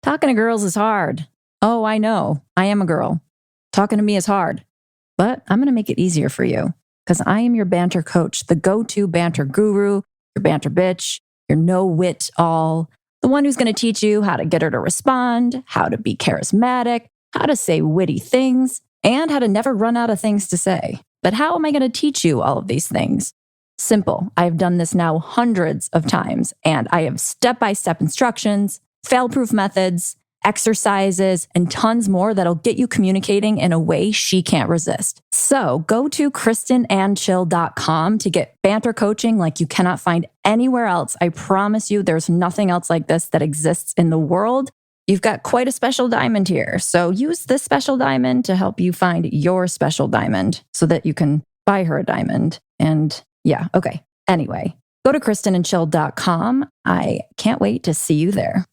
Talking to girls is hard. Oh, I know. I am a girl. Talking to me is hard. But I'm going to make it easier for you because I am your banter coach, the go-to banter guru, your banter bitch, your know-wit-all, the one who's going to teach you how to get her to respond, how to be charismatic, how to say witty things, and how to never run out of things to say. But how am I going to teach you all of these things? Simple. I've done this now hundreds of times, and I have step-by-step instructions, fail-proof methods, exercises, and tons more that'll get you communicating in a way she can't resist. So go to KristenAndChill.com to get banter coaching like you cannot find anywhere else. I promise you there's nothing else like this that exists in the world. You've got quite a special diamond here. So use this special diamond to help you find your special diamond so that you can buy her a diamond. And yeah, okay. Anyway, go to KristenandChill.com. I can't wait to see you there.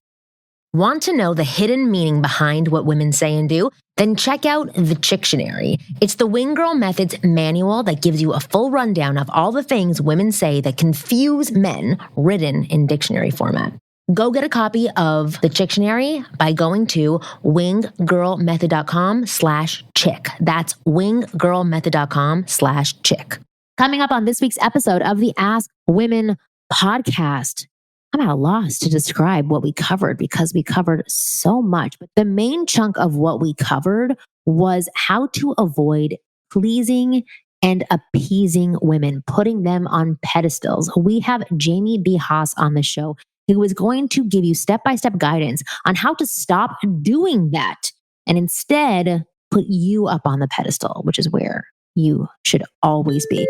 Want to know the hidden meaning behind what women say and do? Then check out the Chictionary. It's the Wing Girl Methods manual that gives you a full rundown of all the things women say that confuse men, written in dictionary format. Go get a copy of the Chictionary by going to winggirlmethod.com/chick. That's winggirlmethod.com/chick. Coming up on this week's episode of the Ask Women podcast. I'm at a loss to describe what we covered because we covered so much. But the main chunk of what we covered was how to avoid pleasing and appeasing women, putting them on pedestals. We have Jamie B. Haas on the show who is going to give you step-by-step guidance on how to stop doing that and instead put you up on the pedestal, which is where you should always be.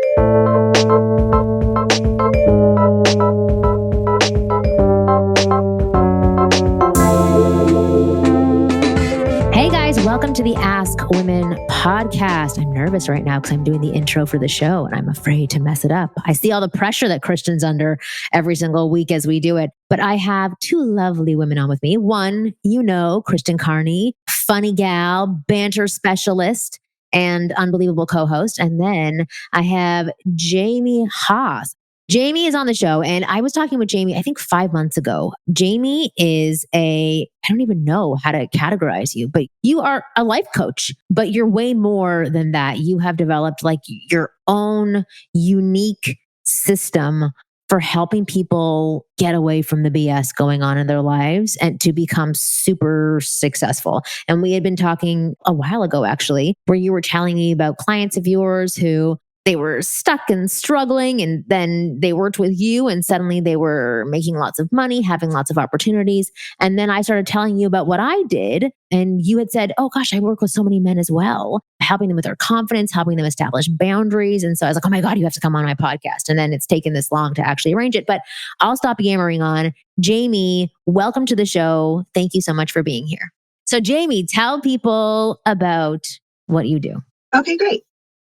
Hey guys, welcome to the Ask Women podcast. I'm nervous right now because I'm doing the intro for the show and I'm afraid to mess it up. I see all the pressure that Kristen's under every single week as we do it. But I have two lovely women on with me. One, you know, Kristen Carney, funny gal, banter specialist, and unbelievable co-host. And then I have Jamie Haas. Jamie is on the show, and I was talking with Jamie, I think 5 months ago. Jamie is I don't even know how to categorize you, but you are a life coach, but you're way more than that. You have developed like your own unique system for helping people get away from the BS going on in their lives and to become super successful. And we had been talking a while ago, actually, where you were telling me about clients of yours who they were stuck and struggling, and then they worked with you and suddenly they were making lots of money, having lots of opportunities. And then I started telling you about what I did. And you had said, oh gosh, I work with so many men as well, helping them with their confidence, helping them establish boundaries. And so I was like, oh my God, you have to come on my podcast. And then it's taken this long to actually arrange it, but I'll stop yammering on. Jamie, welcome to the show. Thank you so much for being here. So Jamie, tell people about what you do. Okay, great.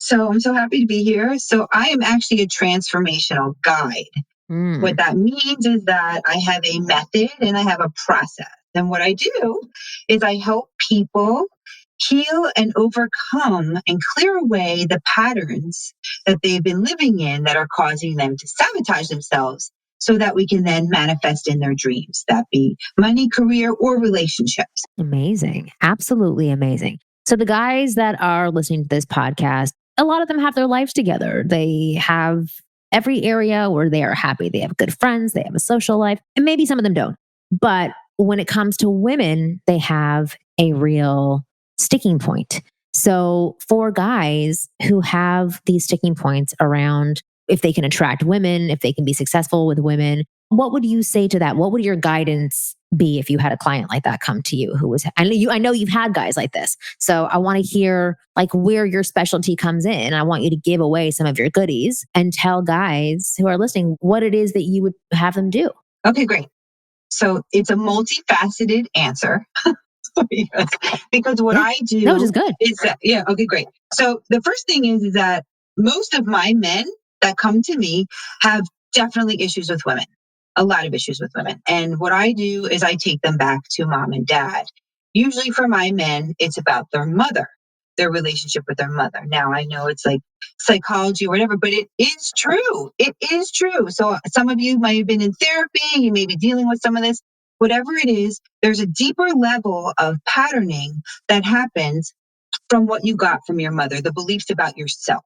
So I'm so happy to be here. So I am actually a transformational guide. What that means is that I have a method and I have a process. And what I do is I help people heal and overcome and clear away the patterns that they've been living in that are causing them to sabotage themselves so that we can then manifest in their dreams, that be money, career, or relationships. Amazing. Absolutely amazing. So the guys that are listening to this podcast, a lot of them have their lives together. They have every area where they are happy. They have good friends, they have a social life, and maybe some of them don't. But when it comes to women, they have a real sticking point. So for guys who have these sticking points around if they can attract women, if they can be successful with women, what would you say to that? What would your guidance be if you had a client like that come to you who was, I know you've had guys like this. So I want to hear like where your specialty comes in. I want you to give away some of your goodies and tell guys who are listening what it is that you would have them do. Okay, great. So it's a multifaceted answer because what I do which is good. Is that, yeah, okay, great. So the first thing is that most of my men that come to me have definitely issues with women. A lot of issues with women. And what I do is I take them back to mom and dad. Usually for my men, it's about their mother, their relationship with their mother. Now I know it's like psychology or whatever, but it is true. It is true. So some of you might have been in therapy. You may be dealing with some of this. whatever it is, there's a deeper level of patterning that happens from what you got from your mother, the beliefs about yourself,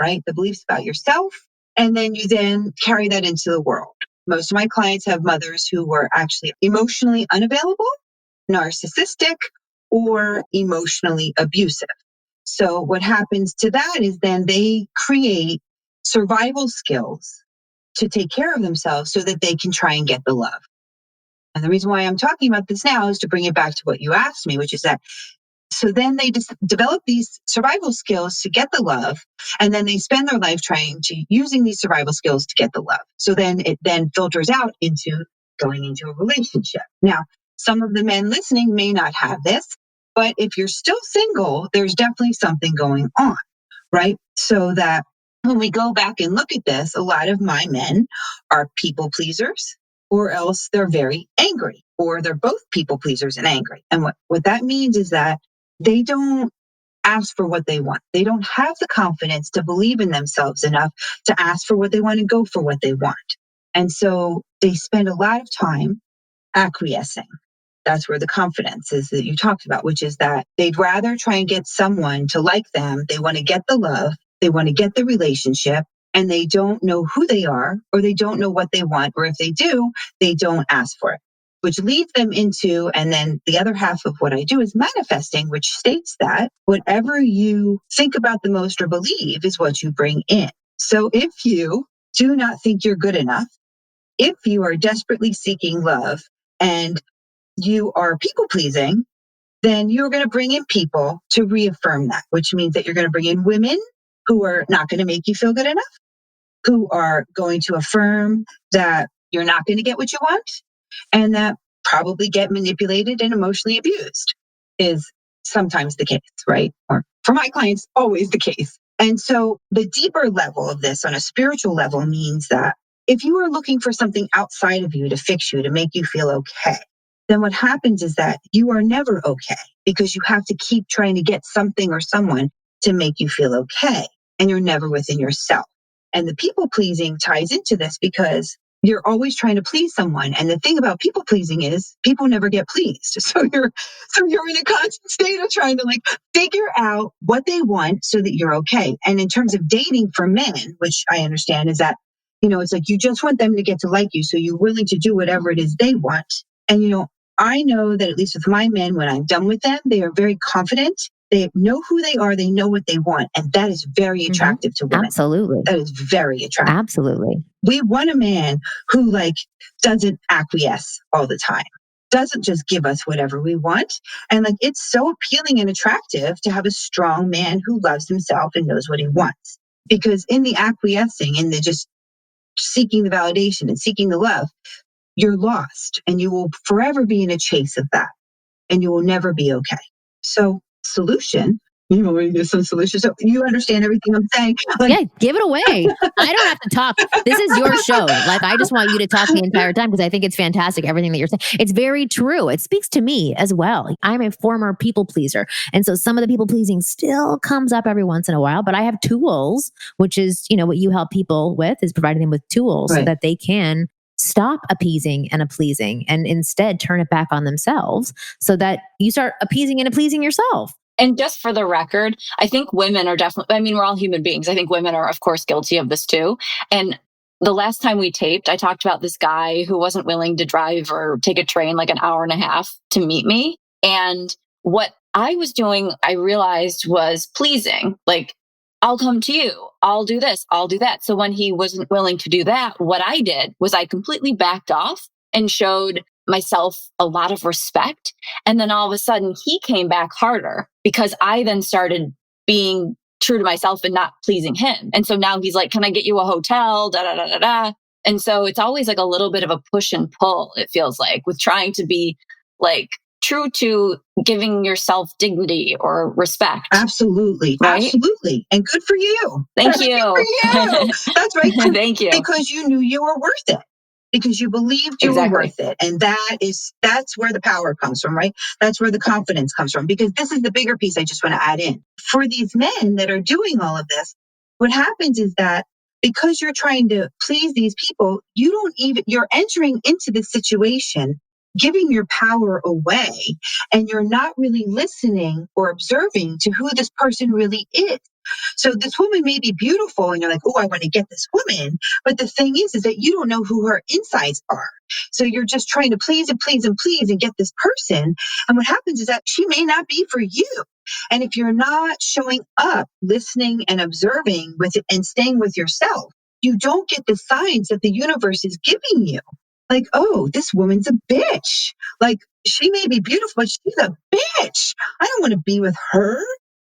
right? The beliefs about yourself. And then you then carry that into the world. Most of my clients have mothers who were actually emotionally unavailable, narcissistic, or emotionally abusive. So what happens to that is then they create survival skills to take care of themselves so that they can try and get the love. And the reason why I'm talking about this now is to bring it back to what you asked me, which is that so then they just develop these survival skills to get the love, and then they spend their life trying to using these survival skills to get the love. So then it then filters out into going into a relationship. Now, some of the men listening may not have this, but if you're still single, there's definitely something going on, right? So that when we go back and look at this, a lot of my men are people pleasers, or else they're very angry, or they're both people pleasers and angry. And what that means is that they don't ask for what they want. They don't have the confidence to believe in themselves enough to ask for what they want and go for what they want. And so they spend a lot of time acquiescing. That's where the confidence is that you talked about, which is that they'd rather try and get someone to like them. They want to get the love. They want to get the relationship, and they don't know who they are, or they don't know what they want. Or if they do, they don't ask for it, which leads them into, and then the other half of what I do is manifesting, which states that whatever you think about the most or believe is what you bring in. So if you do not think you're good enough, if you are desperately seeking love and you are people pleasing, then you're going to bring in people to reaffirm that, which means that you're going to bring in women who are not going to make you feel good enough, who are going to affirm that you're not going to get what you want, and that probably get manipulated and emotionally abused is sometimes the case, right? Or for my clients, always the case. And so the deeper level of this on a spiritual level means that if you are looking for something outside of you to fix you, to make you feel okay, then what happens is that you are never okay because you have to keep trying to get something or someone to make you feel okay. And you're never within yourself. And the people pleasing ties into this because you're always trying to please someone. And the thing about people pleasing is people never get pleased. So you're in a constant state of trying to like figure out what they want so that you're okay. And in terms of dating for men, which I understand is that, it's like you just want them to get to like you. So you're willing to do whatever it is they want. And, I know that at least with my men, when I'm done with them, they are very confident. They know who they are. They know what they want. And that is very attractive to women. Absolutely. That is very attractive. Absolutely. We want a man who doesn't acquiesce all the time, doesn't just give us whatever we want. And it's so appealing and attractive to have a strong man who loves himself and knows what he wants. Because in the acquiescing, in the just seeking the validation and seeking the love, you're lost and you will forever be in a chase of that and you will never be okay. So solution, you want me to give some solution? So you understand everything I'm saying? Yeah, give it away. I don't have to talk. This is your show. I just want you to talk the entire time because I think it's fantastic, everything that you're saying. It's very true. It speaks to me as well. I'm a former people pleaser. And so some of the people pleasing still comes up every once in a while, but I have tools, which is, what you help people with is providing them with tools so that they can stop appeasing and pleasing and instead turn it back on themselves so that you start appeasing and pleasing yourself. And just for the record, I think women are definitely, we're all human beings. I think women are, of course, guilty of this too. And the last time we taped, I talked about this guy who wasn't willing to drive or take a train an hour and a half to meet me. And what I was doing, I realized was pleasing. I'll come to you. I'll do this. I'll do that. So when he wasn't willing to do that, what I did was I completely backed off and showed myself a lot of respect. And then all of a sudden he came back harder because I then started being true to myself and not pleasing him. And so now he's like, can I get you a hotel? Da, da, da, da, da. And so it's always a little bit of a push and pull, it feels like, with trying to be true to giving yourself dignity or respect. Absolutely. Right? Absolutely. And good for you. Thank you. Good for you. That's right. Thank you. Because you knew you were worth it. Because you believed you were worth it. And that's where the power comes from, right? That's where the confidence comes from. Because this is the bigger piece I just want to add in. For these men that are doing all of this, what happens is that because you're trying to please these people, you're entering into this situation giving your power away, and you're not really listening or observing to who this person really is. So this woman may be beautiful and you're like, oh, I want to get this woman. But the thing is that you don't know who her insides are. So you're just trying to please and please and please and get this person. And what happens is that she may not be for you. And if you're not showing up, listening and observing with it and staying with yourself, you don't get the signs that the universe is giving you. Like, oh, this woman's a bitch. Like, she may be beautiful, but she's a bitch. I don't want to be with her.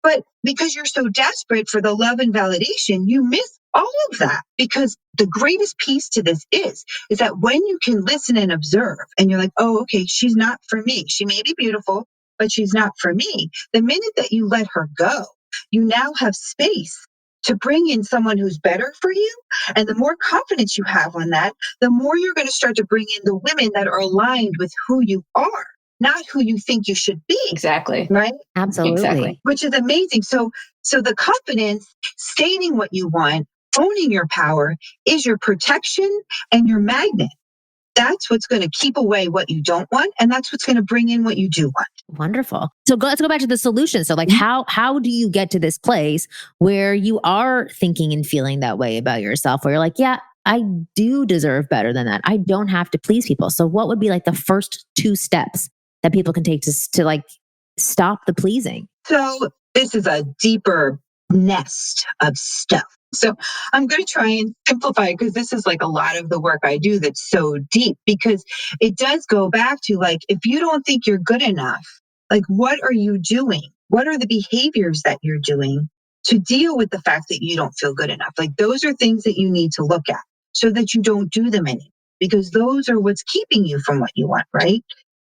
But because you're so desperate for the love and validation, you miss all of that. Because the greatest piece to this is that when you can listen and observe and you're like, oh, okay, she's not for me. She may be beautiful, but she's not for me. The minute that you let her go, you now have space to bring in someone who's better for you. And the more confidence you have on that, the more you're going to start to bring in the women that are aligned with who you are, not who you think you should be. Exactly. Right? Absolutely. Exactly. Which is amazing. So the confidence, stating what you want, owning your power is your protection and your magnet. That's what's going to keep away what you don't want. And that's what's going to bring in what you do want. Wonderful. So let's go back to the solution. So like, how do you get to this place where you are thinking and feeling that way about yourself, where you're like, yeah, I do deserve better than that. I don't have to please people. So what would be like the first 2 steps that people can take to like stop the pleasing? So this is a deeper nest of stuff. So I'm going to try and simplify it because this is like a lot of the work I do that's so deep, because it does go back to like, if you don't think you're good enough, like what are you doing? What are the behaviors that you're doing to deal with the fact that you don't feel good enough? Like those are things that you need to look at so that you don't do them anymore, because those are what's keeping you from what you want, right?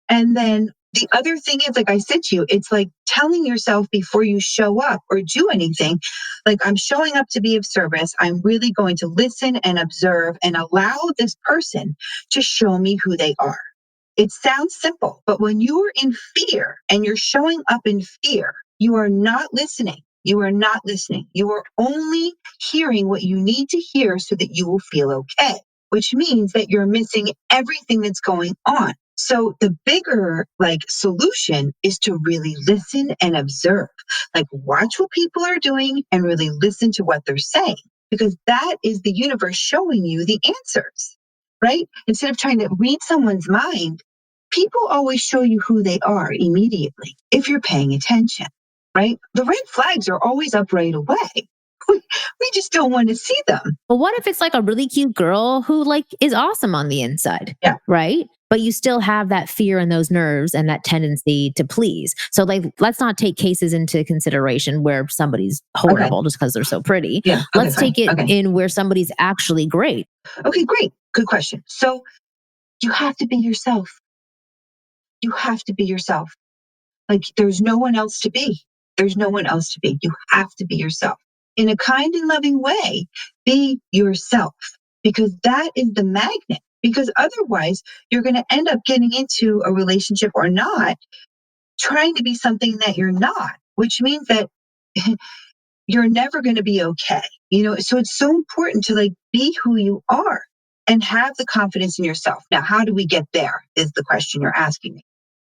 And then the other thing is, like I said to you, it's like telling yourself before you show up or do anything, like I'm showing up to be of service. I'm really going to listen and observe and allow this person to show me who they are. It sounds simple, but when you're in fear and you're showing up in fear, you are not listening. You are not listening. You are only hearing what you need to hear so that you will feel okay, which means that you're missing everything that's going on. So the bigger like solution is to really listen and observe, like watch what people are doing and really listen to what they're saying, because that is the universe showing you the answers, right? Instead of trying to read someone's mind, people always show you who they are immediately if you're paying attention, right? The red flags are always up right away. We just don't want to see them. But what if it's like a really cute girl who like is awesome on the inside? Yeah. Right? But you still have that fear and those nerves and that tendency to please. So like, let's not take cases into consideration where somebody's horrible just because they're so pretty. Yeah. Let's take it in where somebody's actually great. Okay, great. Good question. So you have to be yourself. You have to be yourself. Like there's no one else to be. There's no one else to be. You have to be yourself. In a kind and loving way, be yourself, because that is the magnet. Because otherwise, you're going to end up getting into a relationship or not, trying to be something that you're not, which means that you're never going to be okay. You know, so it's so important to like be who you are and have the confidence in yourself. Now, how do we get there is the question you're asking me.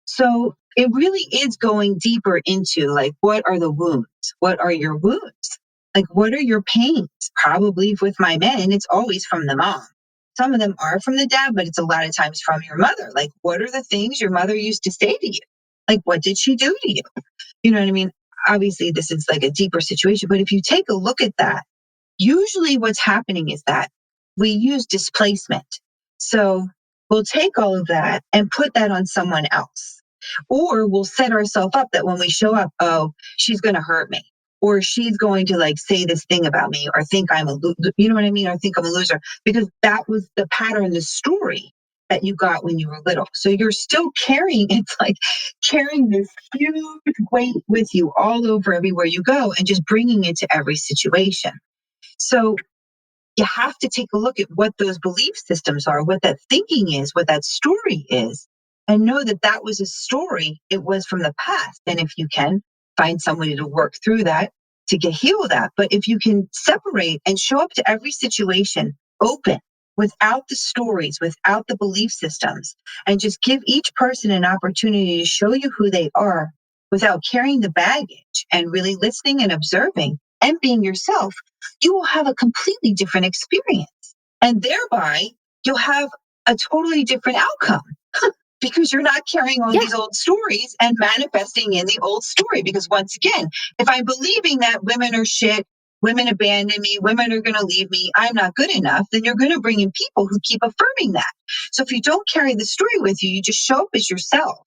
So it really is going deeper into like, what are the wounds? What are your wounds? Like, what are your pains? Probably with my men, it's always from the mom. Some of them are from the dad, but it's a lot of times from your mother. Like, what are the things your mother used to say to you? Like, what did she do to you? You know what I mean? Obviously, this is like a deeper situation, but if you take a look at that, usually what's happening is that we use displacement. So we'll take all of that and put that on someone else. Or we'll set ourselves up that when we show up, oh, she's going to hurt me. Or she's going to like say this thing about me or think I'm a loser. You know what I mean? Or think I'm a loser, because that was the pattern, the story that you got when you were little. So you're still carrying, it's like carrying this huge weight with you all over everywhere you go and just bringing it to every situation. So you have to take a look at what those belief systems are, what that thinking is, what that story is, and know that that was a story. It was from the past. And if you can find somebody to work through that, to get heal that. But if you can separate and show up to every situation open without the stories, without the belief systems, and just give each person an opportunity to show you who they are without carrying the baggage and really listening and observing and being yourself, you will have a completely different experience. And thereby, you'll have a totally different outcome because you're not carrying on these old stories and manifesting in the old story. Because once again, if I'm believing that women are shit, women abandon me, women are going to leave me, I'm not good enough, then you're going to bring in people who keep affirming that. So if you don't carry the story with you, you just show up as yourself,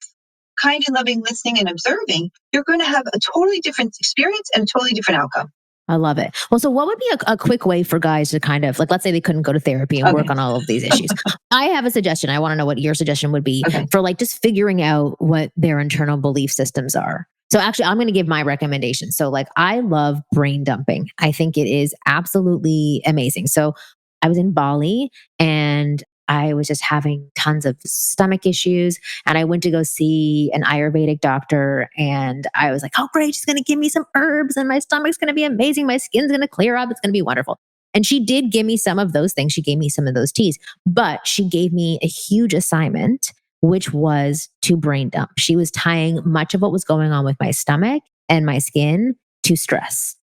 kind and loving, listening and observing, you're going to have a totally different experience and a totally different outcome. I love it. Well, so what would be a quick way for guys to kind of, like, let's say they couldn't go to therapy and work on all of these issues. I have a suggestion. I want to know what your suggestion would be for like just figuring out what their internal belief systems are. So actually, I'm going to give my recommendation. So like, I love brain dumping. I think it is absolutely amazing. So I was in Bali and I was just having tons of stomach issues, and I went to go see an Ayurvedic doctor, and I was like, oh great, she's going to give me some herbs and my stomach's going to be amazing. My skin's going to clear up. It's going to be wonderful. And she did give me some of those things. She gave me some of those teas, but she gave me a huge assignment, which was to brain dump. She was tying much of what was going on with my stomach and my skin to stress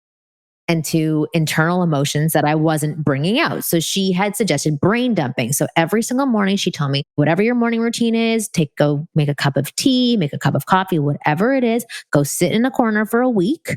and to internal emotions that I wasn't bringing out. So she had suggested brain dumping. So every single morning she told me, whatever your morning routine is, go make a cup of tea, make a cup of coffee, whatever it is, go sit in a corner for a week.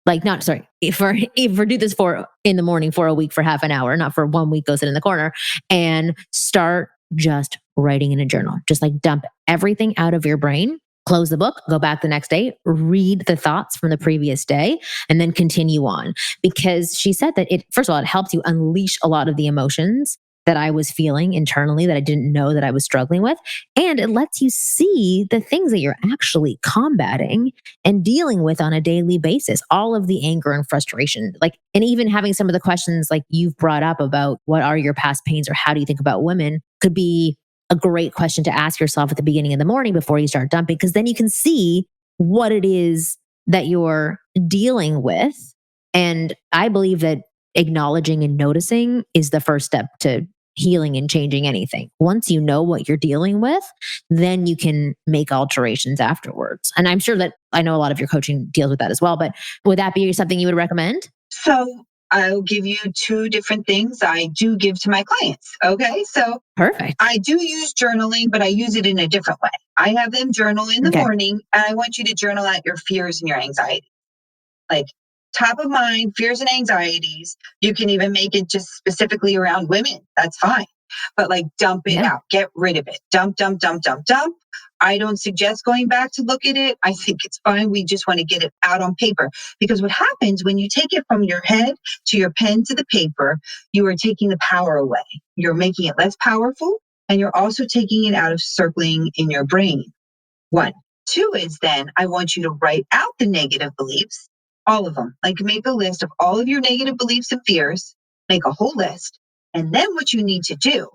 Like, not, sorry, if do this in the morning for a week for half an hour, not for 1 week, go sit in the corner and start just writing in a journal. Just like dump everything out of your brain. Close the book, go back the next day, read the thoughts from the previous day, and then continue on. Because she said that first of all, it helps you unleash a lot of the emotions that I was feeling internally that I didn't know that I was struggling with. And it lets you see the things that you're actually combating and dealing with on a daily basis. All of the anger and frustration, and even having some of the questions like you've brought up about what are your past pains or how do you think about women could be a great question to ask yourself at the beginning of the morning before you start dumping, because then you can see what it is that you're dealing with. And I believe that acknowledging and noticing is the first step to healing and changing anything. Once you know what you're dealing with, then you can make alterations afterwards. And I'm sure that I know a lot of your coaching deals with that as well, but would that be something you would recommend? So I'll give you two different things I do give to my clients. Okay. So perfect. I do use journaling, but I use it in a different way. I have them journal in the morning, and I want you to journal out your fears and your anxiety. Like top of mind, fears and anxieties. You can even make it just specifically around women. That's fine. But like dump it out, get rid of it. Dump, dump, dump, dump, dump. I don't suggest going back to look at it. I think it's fine. We just want to get it out on paper, because what happens when you take it from your head to your pen to the paper, you are taking the power away. You're making it less powerful, and you're also taking it out of circling in your brain. 1. 2 is then I want you to write out the negative beliefs, all of them. Like make a list of all of your negative beliefs and fears, make a whole list. And then what you need to do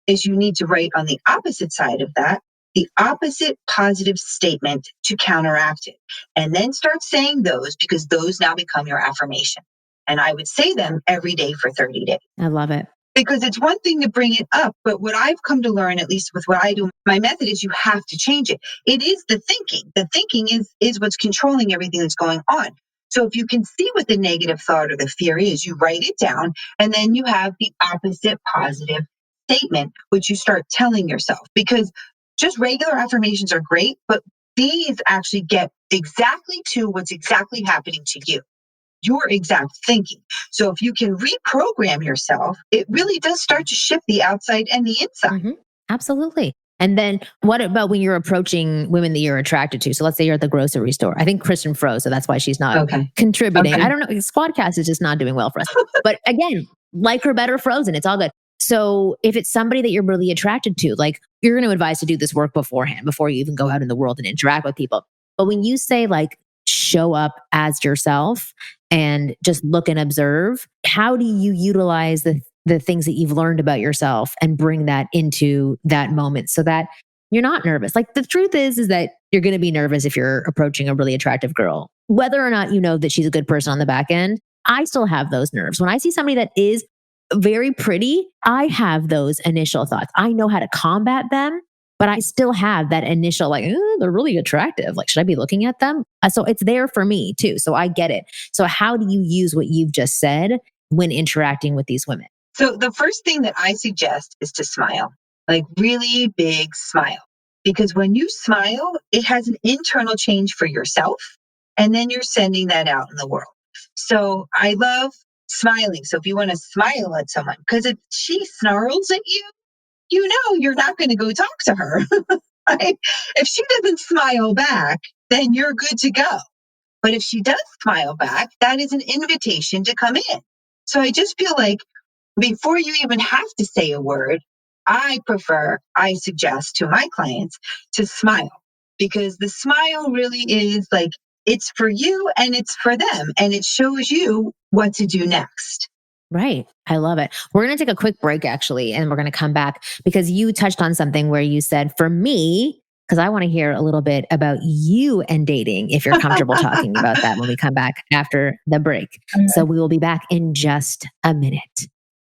is you need to write on the opposite side of that, the opposite positive statement to counteract it. And then start saying those, because those now become your affirmation. And I would say them every day for 30 days. I love it. Because it's one thing to bring it up, but what I've come to learn, at least with what I do, my method is you have to change it. It is the thinking. The thinking is what's controlling everything that's going on. So if you can see what the negative thought or the fear is, you write it down, and then you have the opposite positive statement, which you start telling yourself. Because just regular affirmations are great, but these actually get exactly to what's exactly happening to you, your exact thinking. So if you can reprogram yourself, it really does start to shift the outside and the inside. Mm-hmm. Absolutely. And then what about when you're approaching women that you're attracted to? So let's say you're at the grocery store. I think Kristen froze, so that's why she's not contributing. I don't know. Squadcast is just not doing well for us. But again, like her better frozen. It's all good. So if it's somebody that you're really attracted to, like you're going to advise to do this work beforehand, before you even go out in the world and interact with people. But when you say like show up as yourself and just look and observe, how do you utilize the things that you've learned about yourself and bring that into that moment so that you're not nervous? Like the truth is that you're going to be nervous if you're approaching a really attractive girl, whether or not you know that she's a good person on the back end. I still have those nerves. When I see somebody that is very pretty, I have those initial thoughts. I know how to combat them, but I still have that initial like, they're really attractive. Like, should I be looking at them? So it's there for me too. So I get it. So how do you use what you've just said when interacting with these women? So the first thing that I suggest is to smile, like really big smile. Because when you smile, it has an internal change for yourself. And then you're sending that out in the world. So I love smiling. So if you want to smile at someone, because if she snarls at you, you know you're not going to go talk to her. Right? If she doesn't smile back, then you're good to go. But if she does smile back, that is an invitation to come in. So I just feel like before you even have to say a word, I suggest to my clients to smile, because the smile really is like, it's for you and it's for them, and it shows you what to do next. Right. I love it. We're going to take a quick break actually, and we're going to come back because you touched on something where you said, for me, because I want to hear a little bit about you and dating, if you're comfortable talking about that when we come back after the break. So we will be back in just a minute.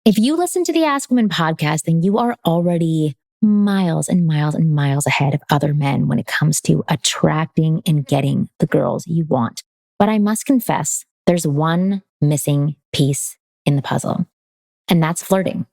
If you listen to the Ask Women podcast, then you are already miles and miles and miles ahead of other men when it comes to attracting and getting the girls you want. But I must confess, there's one missing piece in the puzzle, and that's flirting,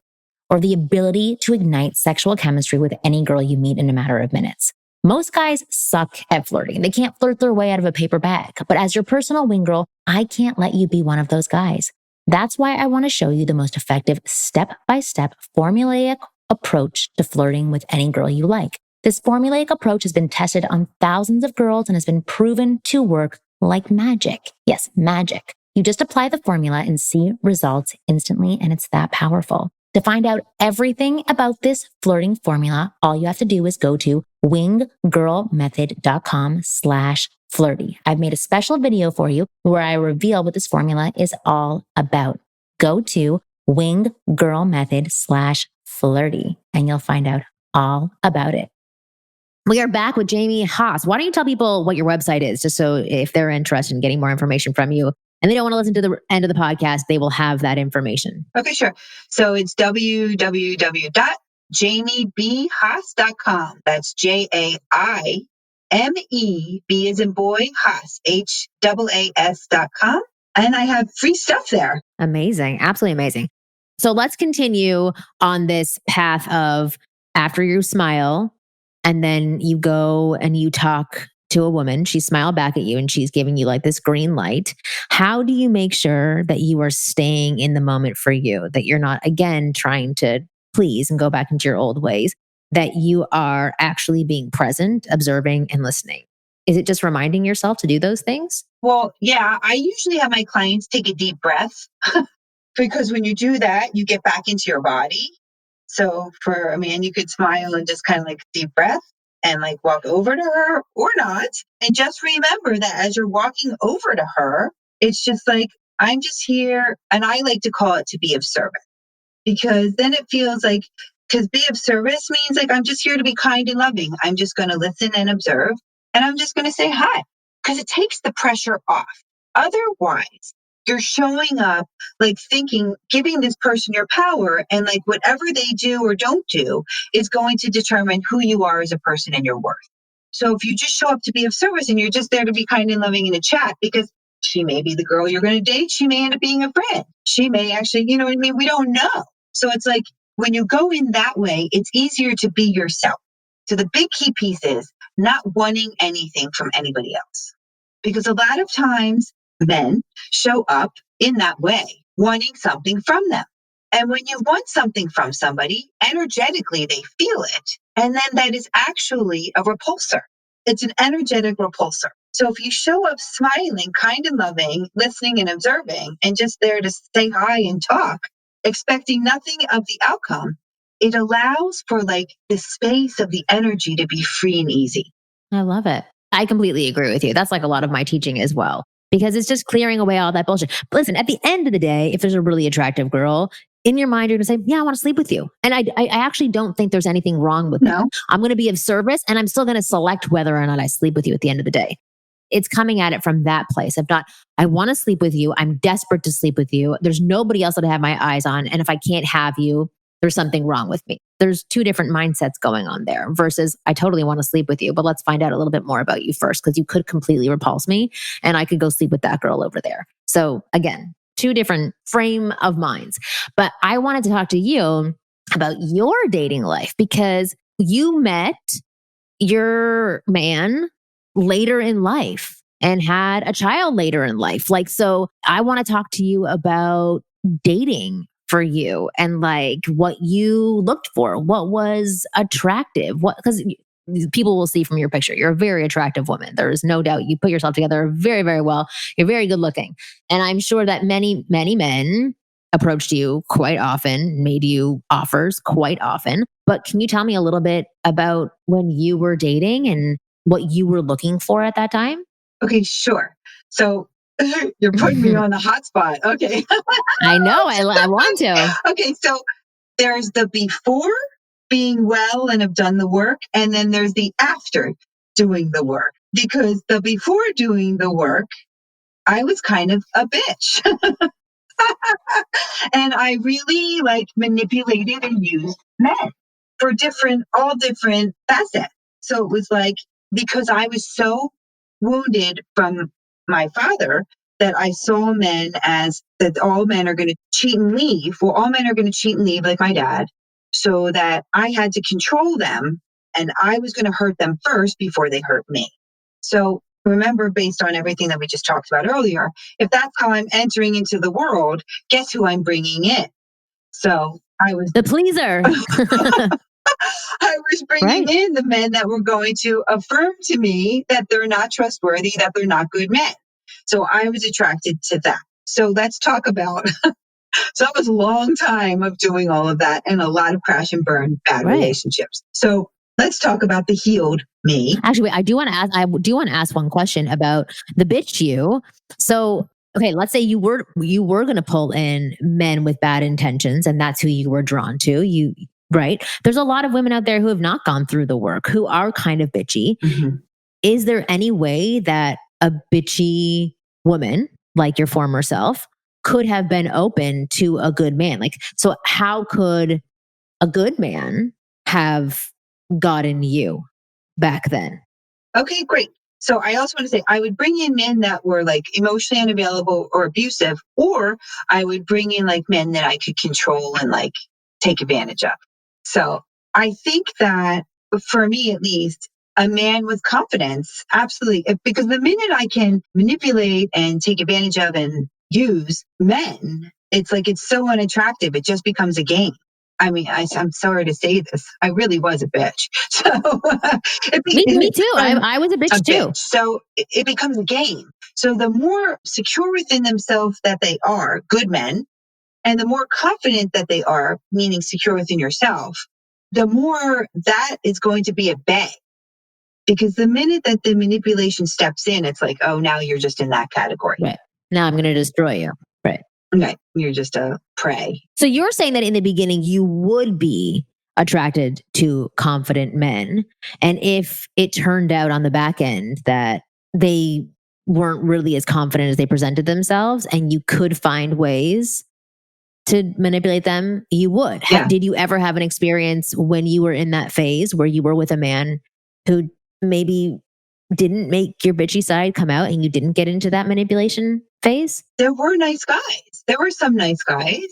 or the ability to ignite sexual chemistry with any girl you meet in a matter of minutes. Most guys suck at flirting. They can't flirt their way out of a paper bag. But as your personal wing girl, I can't let you be one of those guys. That's why I want to show you the most effective step-by-step formulaic approach to flirting with any girl you like. This formulaic approach has been tested on thousands of girls and has been proven to work like magic. Yes, magic. You just apply the formula and see results instantly, and it's that powerful. To find out everything about this flirting formula, all you have to do is go to winggirlmethod.com/flirty. I've made a special video for you where I reveal what this formula is all about. Go to winggirlmethod/flirty and you'll find out all about it. We are back with Jamie Haas. Why don't you tell people what your website is, just so if they're interested in getting more information from you and they don't want to listen to the end of the podcast, they will have that information. Okay, sure. So it's www.jamiebhaas.com. That's JAIME, B as in boy, Haas, HAAS.com. And I have free stuff there. Amazing. Absolutely amazing. So let's continue on this path of after you smile and then you go and you talk to a woman, she smiled back at you and she's giving you like this green light. How do you make sure that you are staying in the moment for you, that you're not, again, trying to please and go back into your old ways, that you are actually being present, observing, and listening? Is it just reminding yourself to do those things? Well, yeah, I usually have my clients take a deep breath because when you do that, you get back into your body. So for a man, you could smile and just kind of like deep breath and like walk over to her or not. And just remember that as you're walking over to her, it's just like, I'm just here. And I like to call it to be of service, because then it feels like, because be of service means like, I'm just here to be kind and loving. I'm just going to listen and observe. And I'm just going to say hi, because it takes the pressure off. Otherwise, you're showing up like thinking, giving this person your power, and like whatever they do or don't do is going to determine who you are as a person and your worth. So if you just show up to be of service and you're just there to be kind and loving in a chat, because she may be the girl you're going to date, she may end up being a friend. She may actually, you know what I mean? We don't know. So it's like when you go in that way, it's easier to be yourself. So the big key piece is not wanting anything from anybody else. Because a lot of times men show up in that way, wanting something from them. And when you want something from somebody, energetically, they feel it. And then that is actually a repulsor. It's an energetic repulsor. So if you show up smiling, kind and loving, listening and observing, and just there to say hi and talk, expecting nothing of the outcome, it allows for like the space of the energy to be free and easy. I love it. I completely agree with you. That's like a lot of my teaching as well, because it's just clearing away all that bullshit. But listen, at the end of the day, if there's a really attractive girl, in your mind, you're going to say, yeah, I want to sleep with you. And I actually don't think there's anything wrong with that. I'm going to be of service and I'm still going to select whether or not I sleep with you at the end of the day. it's coming at it from that place of not, I want to sleep with you. I'm desperate to sleep with you. There's nobody else that I have my eyes on. And if I can't have you, there's something wrong with me. There's two different mindsets going on there versus I totally want to sleep with you, but let's find out a little bit more about you first because you could completely repulse me and I could go sleep with that girl over there. So again, two different frame of minds. But I wanted to talk to you about your dating life because you met your man later in life and had a child later in life. Like, so I want to talk to you about dating for you and like what you looked for, what was attractive, because people will see from your picture, you're a very attractive woman. There is no doubt you put yourself together very, very well. You're very good looking. And I'm sure that many, many men approached you quite often, made you offers quite often. But can you tell me a little bit about when you were dating and what you were looking for at that time? Okay, sure. So you're putting me on the hot spot. Okay. I know. I want to. Okay. So there's the before being well and have done the work. And then there's the after doing the work. Because the before doing the work, I was kind of a bitch. And I really manipulated and used men for all different facets. So it was like, because I was so wounded from my father that I saw men as that all men are going to cheat and leave. Well, all men are going to cheat and leave like my dad. So that I had to control them and I was going to hurt them first before they hurt me. So remember, based on everything that we just talked about earlier, if that's how I'm entering into the world, guess who I'm bringing in? So I was the pleaser. I was bringing in the men that were going to affirm to me that they're not trustworthy, that they're not good men. So I was attracted to that. So let's talk about, so that was a long time of doing all of that and a lot of crash and burn bad relationships. So let's talk about the healed me. Actually, I do want to ask one question about the bitch you. So, okay, let's say you were going to pull in men with bad intentions and that's who you were drawn to. Right? There's a lot of women out there who have not gone through the work, who are kind of bitchy. Mm-hmm. Is there any way that a bitchy woman, like your former self, could have been open to a good man? Like, so how could a good man have gotten you back then? Okay, great. So I also want to say I would bring in men that were like emotionally unavailable or abusive, or I would bring in like men that I could control and like take advantage of. So I think that for me, at least, a man with confidence, absolutely. Because the minute I can manipulate and take advantage of and use men, it's like, it's so unattractive. It just becomes a game. I mean, I'm sorry to say this. I really was a bitch. So me too. I was a bitch too. So it becomes a game. So the more secure within themselves that they are, good men, and the more confident that they are, meaning secure within yourself, the more that is going to be a bet. Because the minute that the manipulation steps in, it's like, oh, now you're just in that category. Right. Now I'm going to destroy you. Right. Right. You're just a prey. So you're saying that in the beginning, you would be attracted to confident men. And if it turned out on the back end that they weren't really as confident as they presented themselves and you could find ways to manipulate them, you would. Yeah. Did you ever have an experience when you were in that phase where you were with a man who maybe didn't make your bitchy side come out and you didn't get into that manipulation phase? There were nice guys. There were some nice guys.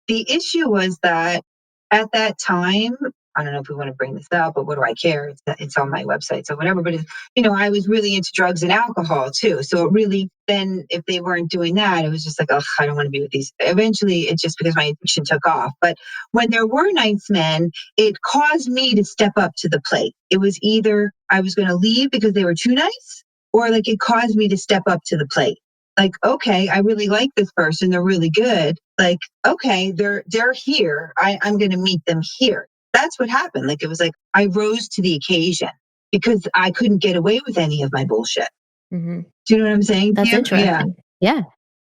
The issue was that at that time, I don't know if we want to bring this up, but what do I care? It's on my website, so whatever. But I was really into drugs and alcohol too. So it really, then if they weren't doing that, it was just like, oh, I don't want to be with these. Eventually, it's just because my addiction took off. But when there were nice men, it caused me to step up to the plate. It was either I was going to leave because they were too nice, or like it caused me to step up to the plate. Like, okay, I really like this person. They're really good. Like, okay, they're here. I'm going to meet them here. That's what happened. Like, it was like I rose to the occasion because I couldn't get away with any of my bullshit. Mm-hmm. Do you know what I'm saying? That's interesting. Yeah.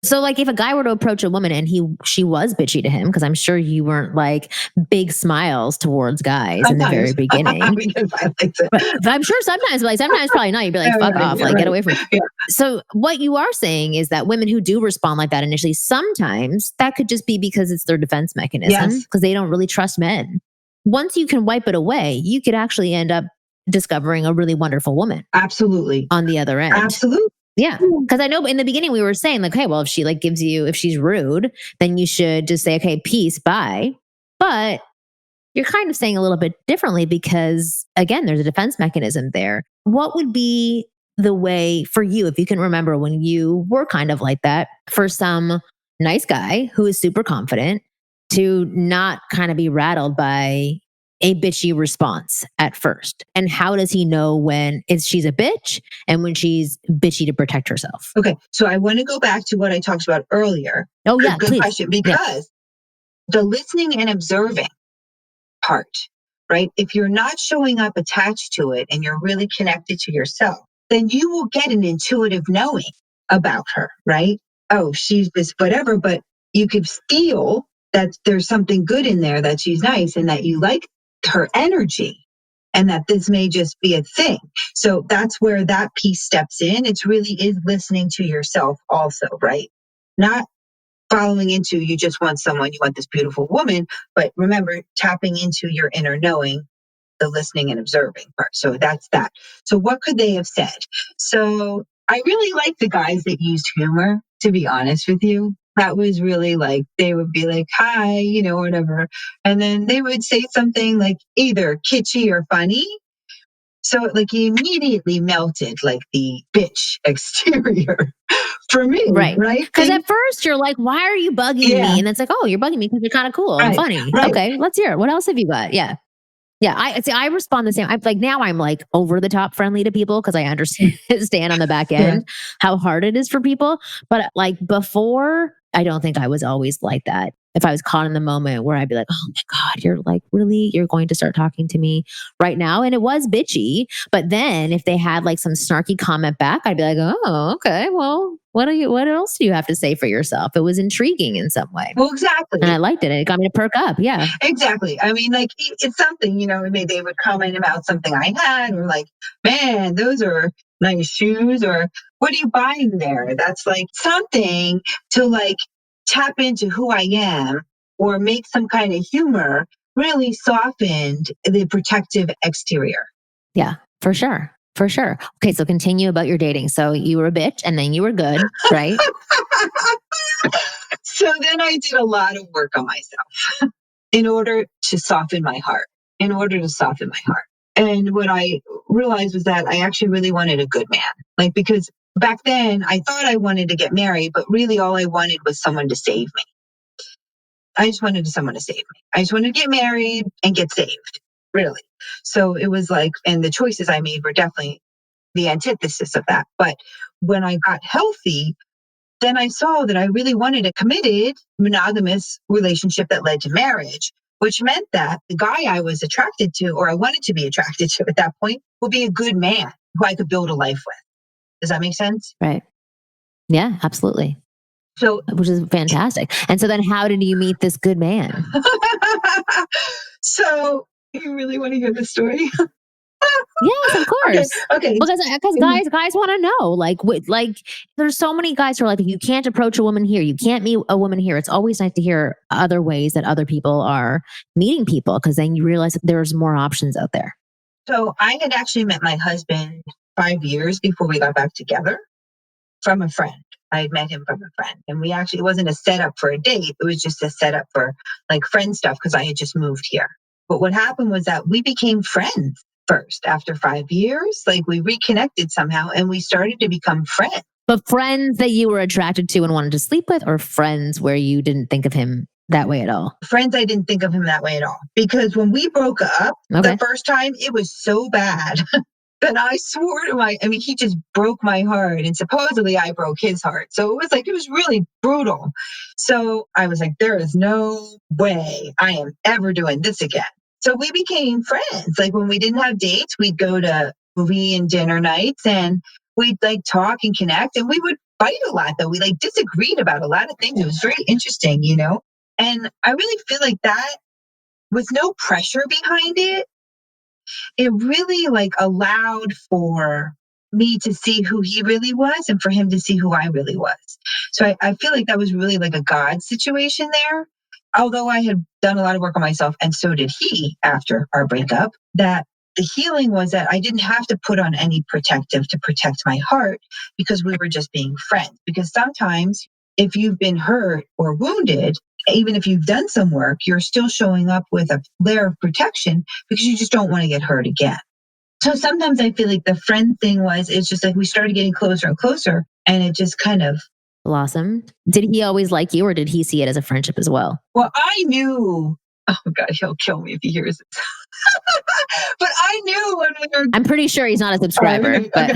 So like if a guy were to approach a woman and she was bitchy to him, because I'm sure you weren't like big smiles towards guys in the very beginning. Because I like to. But I'm sure sometimes probably not. You'd be like, fuck off, like get away from me. Yeah. So what you are saying is that women who do respond like that initially, sometimes that could just be because it's their defense mechanism, because they don't really trust men. Once you can wipe it away, you could actually end up discovering a really wonderful woman. Absolutely. On the other end. Absolutely. Yeah. Because I know in the beginning we were saying like, hey, well, if she like gives you, if she's rude, then you should just say, okay, peace, bye. But you're kind of saying a little bit differently because again, there's a defense mechanism there. What would be the way for you, if you can remember when you were kind of like that, for some nice guy who is super confident to not kind of be rattled by a bitchy response at first? And how does he know when she's a bitch and when she's bitchy to protect herself? Okay. So I want to go back to what I talked about earlier. Oh yeah, good please. question. Because the listening and observing part, right? If you're not showing up attached to it and you're really connected to yourself, then you will get an intuitive knowing about her, right? Oh, she's this whatever, but you could feel that there's something good in there, that she's nice and that you like her energy and that this may just be a thing. So that's where that piece steps in. It really is listening to yourself also, right? Not following into you just want someone, you want this beautiful woman, but remember tapping into your inner knowing, the listening and observing part. So that's that. So what could they have said? So I really like the guys that used humor, to be honest with you. That was really like, they would be like, hi, you know, whatever. And then they would say something like either kitschy or funny. So like he immediately melted like the bitch exterior for me. Right. Because at first you're like, why are you bugging me? And it's like, oh, you're bugging me because you're kind of cool and funny. Right. Okay, let's hear it. What else have you got? Yeah. Yeah, I respond the same. I'm like, now I'm like over the top friendly to people because I understand on the back end how hard it is for people. But like before, I don't think I was always like that. If I was caught in the moment where I'd be like, oh my God, you're like, really? You're going to start talking to me right now? And it was bitchy. But then if they had like some snarky comment back, I'd be like, oh, okay, well, what else do you have to say for yourself? It was intriguing in some way. Well, exactly. And I liked it. It got me to perk up. Yeah. Exactly. I mean, like it's something, you know, maybe they would comment about something I had or like, man, those are nice shoes, or what are you buying there? That's like something to like tap into who I am or make some kind of humor really softened the protective exterior. Yeah, for sure. For sure. Okay, so continue about your dating. So you were a bitch and then you were good, right? So then I did a lot of work on myself in order to soften my heart, And what I realized was that I actually really wanted a good man. Like, because back then I thought I wanted to get married, but really all I wanted was someone to save me. I just wanted someone to save me. I just wanted to get married and get saved, really. So it was like, and the choices I made were definitely the antithesis of that. But when I got healthy, then I saw that I really wanted a committed, monogamous relationship that led to marriage, which meant that the guy I was attracted to, or I wanted to be attracted to at that point, would be a good man who I could build a life with. Does that make sense? Right. Yeah, absolutely. So, which is fantastic. And so then how did you meet this good man? So you really want to hear the story? Yes, of course. Okay. Because guys want to know, like there's so many guys who are like, you can't approach a woman here, you can't meet a woman here. It's always nice to hear other ways that other people are meeting people, because then you realize that there's more options out there. So I had actually met my husband 5 years before we got back together from a friend. I had met him from a friend, and it wasn't a setup for a date. It was just a setup for like friend stuff because I had just moved here. But what happened was that we became friends first after 5 years. Like we reconnected somehow and we started to become friends. But friends that you were attracted to and wanted to sleep with, or friends where you didn't think of him that way at all? Friends, I didn't think of him that way at all. Because when we broke up the first time, it was so bad. And I swore to he just broke my heart, and supposedly I broke his heart. So it was really brutal. So I was like, there is no way I am ever doing this again. So we became friends. Like when we didn't have dates, we'd go to movie and dinner nights and we'd like talk and connect, and we would fight a lot, though. We like disagreed about a lot of things. It was very interesting, you know? And I really feel like that with no pressure behind it, it really like allowed for me to see who he really was and for him to see who I really was. So I feel like that was really like a God situation there. Although I had done a lot of work on myself, and so did he after our breakup, that the healing was that I didn't have to put on any protective to protect my heart because we were just being friends. Because sometimes if you've been hurt or wounded, even if you've done some work, you're still showing up with a layer of protection because you just don't want to get hurt again. So sometimes I feel like the friend thing it's just like we started getting closer and closer, and it just kind of blossomed. Did he always like you, or did he see it as a friendship as well? Well, I knew, oh God, he'll kill me if he hears this. But I knew when we were... I'm pretty sure he's not a subscriber. Okay. But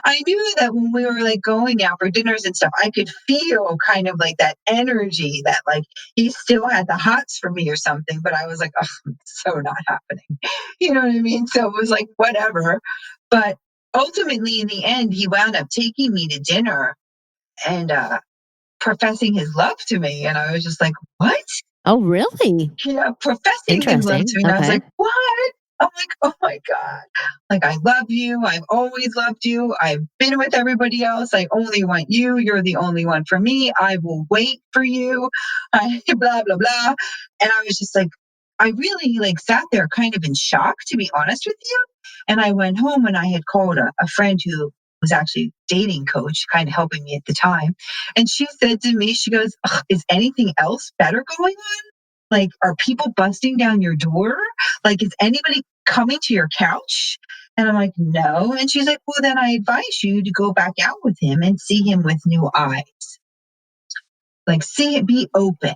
I knew that when we were like going out for dinners and stuff, I could feel kind of like that energy that like he still had the hots for me or something. But I was like, oh, it's so not happening. You know what I mean? So it was like, whatever. But ultimately, in the end, he wound up taking me to dinner and professing his love to me. And I was just like, what? Oh, really? Yeah, professing his love to me. And I was like, what? I'm like, oh my God. Like, I love you. I've always loved you. I've been with everybody else. I only want you. You're the only one for me. I will wait for you. Blah, blah, blah. And I was just like, I really like sat there kind of in shock, to be honest with you. And I went home and I had called a friend who was actually dating coach, kind of helping me at the time. And she said to me, she goes, is anything else better going on? Like, are people busting down your door? Like, is anybody coming to your couch? And I'm like, no. And she's like, well, then I advise you to go back out with him and see him with new eyes. Like, see it, be open.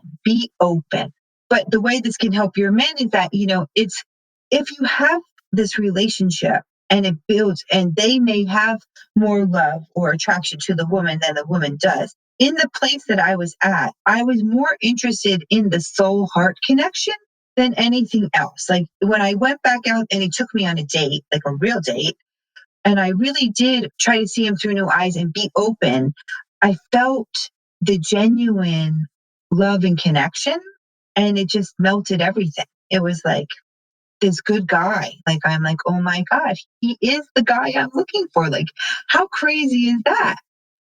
But the way this can help your men is that, you know, it's if you have this relationship and it builds, and they may have more love or attraction to the woman than the woman does. In the place that I was at, I was more interested in the soul heart connection than anything else. Like when I went back out and he took me on a date, like a real date, and I really did try to see him through new eyes and be open, I felt the genuine love and connection, and it just melted everything. It was like this good guy. Like, I'm like, oh my God, he is the guy I'm looking for. Like, how crazy is that?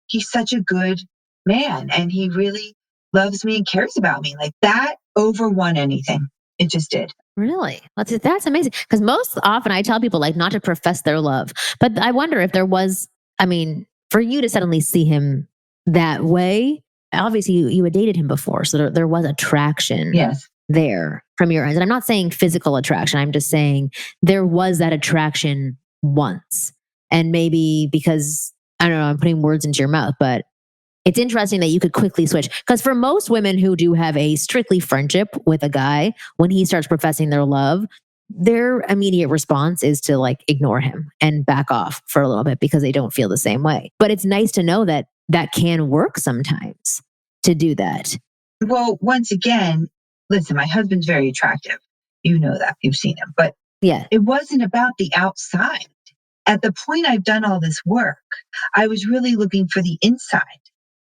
He's such a good man, and he really loves me and cares about me. Like, that overwon anything. It just did. Really? That's amazing. Because most often I tell people like not to profess their love. But I wonder if there was, I mean, for you to suddenly see him that way, obviously you had dated him before. So there was attraction. Yes. There from your eyes. And I'm not saying physical attraction. I'm just saying there was that attraction once. And maybe because, I don't know, I'm putting words into your mouth, but it's interesting that you could quickly switch. Because for most women who do have a strictly friendship with a guy, when he starts professing their love, their immediate response is to like ignore him and back off for a little bit because they don't feel the same way. But it's nice to know that that can work sometimes to do that. Well, once again, listen, my husband's very attractive. You know that. You've seen him. But yeah, it wasn't about the outside. At the point I've done all this work, I was really looking for the inside.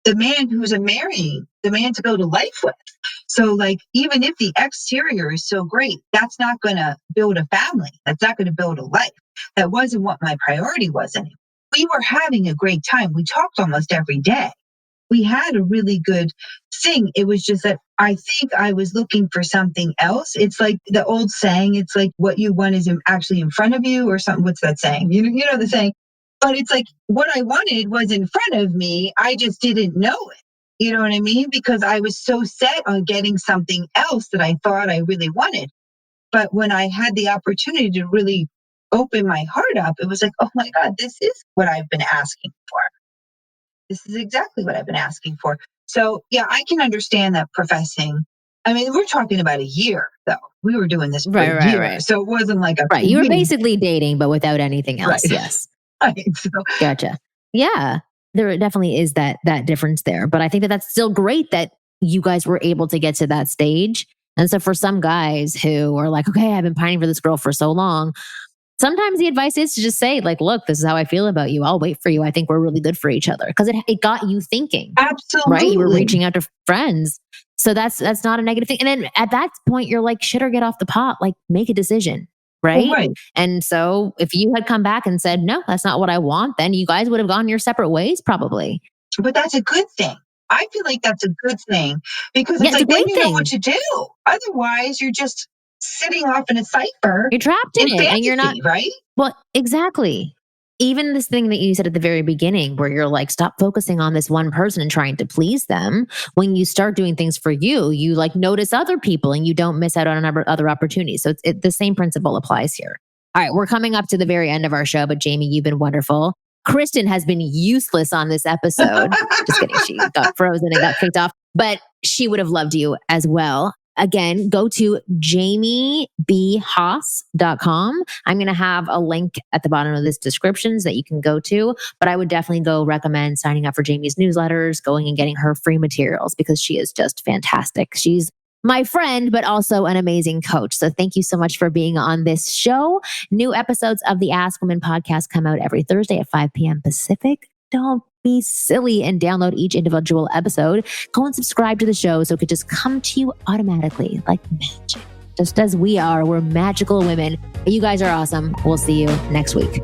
The man who's marrying, the man to go to life with. So like, even if the exterior is so great, that's not going to build a family. That's not going to build a life. That wasn't what my priority was anymore. We were having a great time. We talked almost every day. We had a really good thing. It was just that I think I was looking for something else. It's like the old saying, it's like what you want is actually in front of you or something. What's that saying? You know the saying? But it's like what I wanted was in front of me. I just didn't know it. You know what I mean? Because I was so set on getting something else that I thought I really wanted. But when I had the opportunity to really open my heart up, it was like, oh my God, this is what I've been asking for. This is exactly what I've been asking for. So yeah, I can understand that professing. I mean, we're talking about a year though. We were doing this for a year. Right. So it wasn't like right. You were basically dating, but without anything else. Right. Yes. Right. So, gotcha. Yeah. There definitely is that difference there. But I think that that's still great that you guys were able to get to that stage. And so for some guys who are like, okay, I've been pining for this girl for so long, sometimes the advice is to just say like, look, this is how I feel about you. I'll wait for you. I think we're really good for each other. Because it got you thinking. Absolutely. Right? You were reaching out to friends. So that's not a negative thing. And then at that point, you're like, shit or get off the pot. Like, make a decision. Right? Well, right. And so if you had come back and said, no, that's not what I want, then you guys would have gone your separate ways probably. But that's a good thing. I feel like that's a good thing because it's like then you know what to do. Otherwise, you're just sitting off in a cipher. You're trapped in it, fantasy, and you're not right. Well, exactly. Even this thing that you said at the very beginning, where you're like, stop focusing on this one person and trying to please them. When you start doing things for you, you like notice other people and you don't miss out on other opportunities. So the same principle applies here. All right, we're coming up to the very end of our show, but Jamie, you've been wonderful. Kristen has been useless on this episode. Just kidding. She got frozen and got kicked off, but she would have loved you as well. Again, go to jamiebhaas.com. I'm going to have a link at the bottom of this descriptions that you can go to, but I would definitely go recommend signing up for Jamie's newsletters, going and getting her free materials because she is just fantastic. She's my friend, but also an amazing coach. So thank you so much for being on this show. New episodes of the Ask Women podcast come out every Thursday at 5 p.m. Pacific. Don't be silly and download each individual episode. Go and subscribe to the show so it could just come to you automatically like magic. Just as we are, we're magical women. You guys are awesome. We'll see you next week.